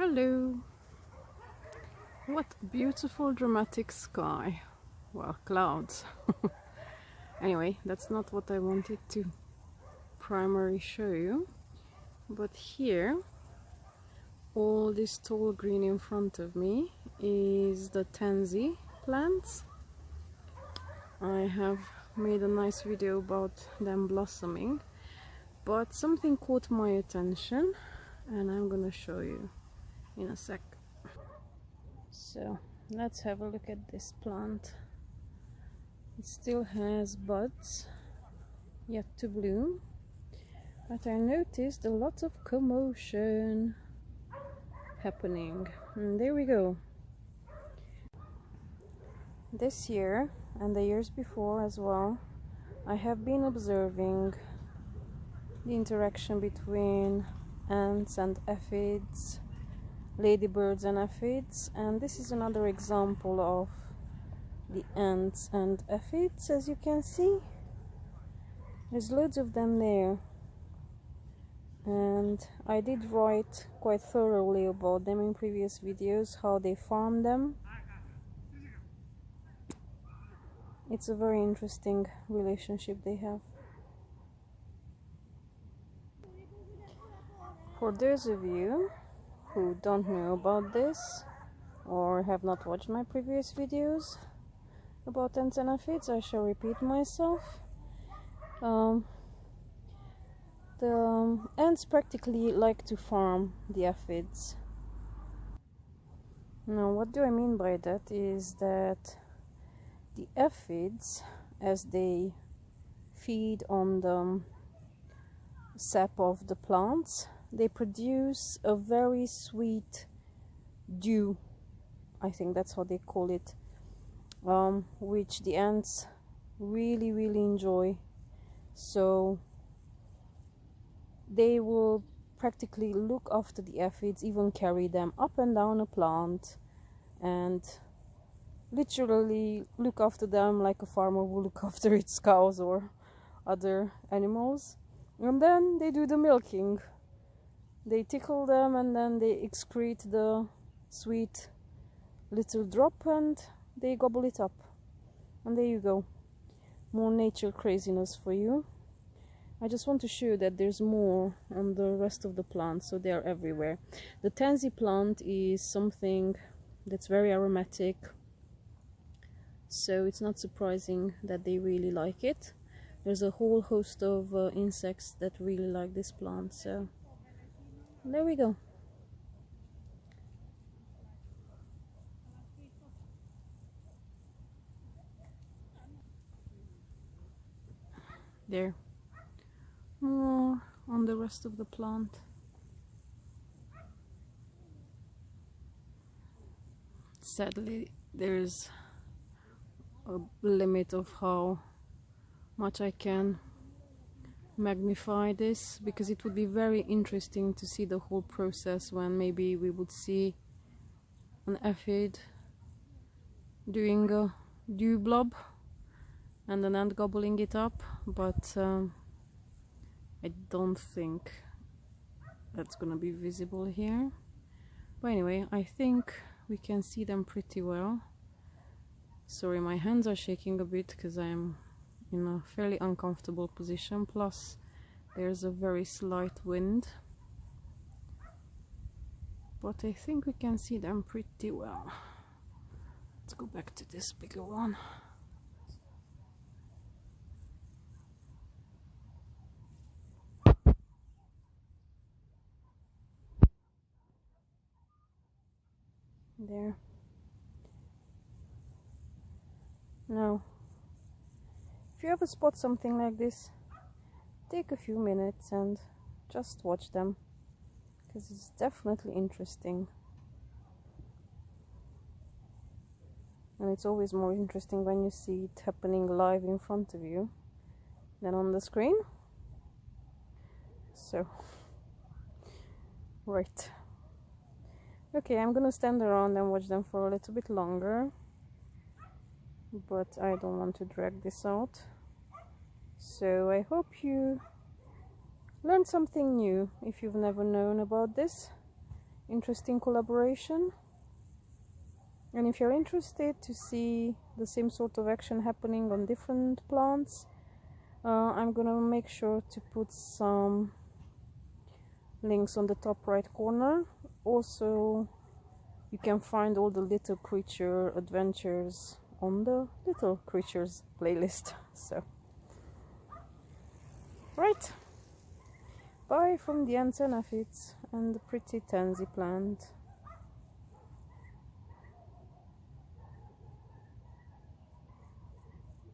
Hello! What beautiful dramatic sky. Well, clouds. Anyway, that's not what I wanted to primarily show you. But here, all this tall green in front of me is the tansy plants. I have made a nice video about them blossoming, but something caught my attention and I'm gonna show you in a sec. So let's have a look at this plant. It still has buds yet to bloom, but I noticed a lot of commotion happening. And there we go. This year and the years before as well, I have been observing the interaction between ants and aphids, ladybirds and aphids, and this is another example of the ants and aphids. As you can see, there's loads of them there, and I did write quite thoroughly about them in previous videos, how they farm them. It's a very interesting relationship they have. For those of you who don't know about this or have not watched my previous videos about ants and aphids, I shall repeat myself. The ants practically like to farm the aphids. Now, what do I mean by that is that the aphids, as they feed on the sap of the plants, they produce a very sweet dew, I think that's how they call it, which the ants really enjoy. So they will practically look after the aphids, even carry them up and down a plant, and literally look after them like a farmer will look after its cows or other animals. And then they do the milking. They tickle them and then they excrete the sweet little drop and they gobble it up. And there you go. More nature craziness for you. I just want to show you that there's more on the rest of the plants, so they are everywhere. The tansy plant is something that's very aromatic, so it's not surprising that they really like it. There's a whole host of insects that really like this plant, so there we go. There. More on the rest of the plant. Sadly, there's a limit of how much I can magnify this, because it would be very interesting to see the whole process when maybe we would see an aphid doing a dew blob and an ant gobbling it up, but I don't think that's gonna be visible here. But anyway, I think we can see them pretty well. Sorry, my hands are shaking a bit because I'm in a fairly uncomfortable position, plus there's a very slight wind, but I think we can see them pretty well. Let's go back to this bigger one. There. Now, if you ever spot something like this, take a few minutes and just watch them, because it's definitely interesting. And it's always more interesting when you see it happening live in front of you than on the screen. So, right. Okay, I'm gonna stand around and watch them for a little bit longer, but I don't want to drag this out. So I hope you learned something new if you've never known about this. interesting collaboration. And if you're interested to see the same sort of action happening on different plants, I'm gonna make sure to put some links on the top right corner. Also, you can find all the little creature adventures on the little creatures playlist. So, right, bye from the ants and aphids and the pretty tansy plant.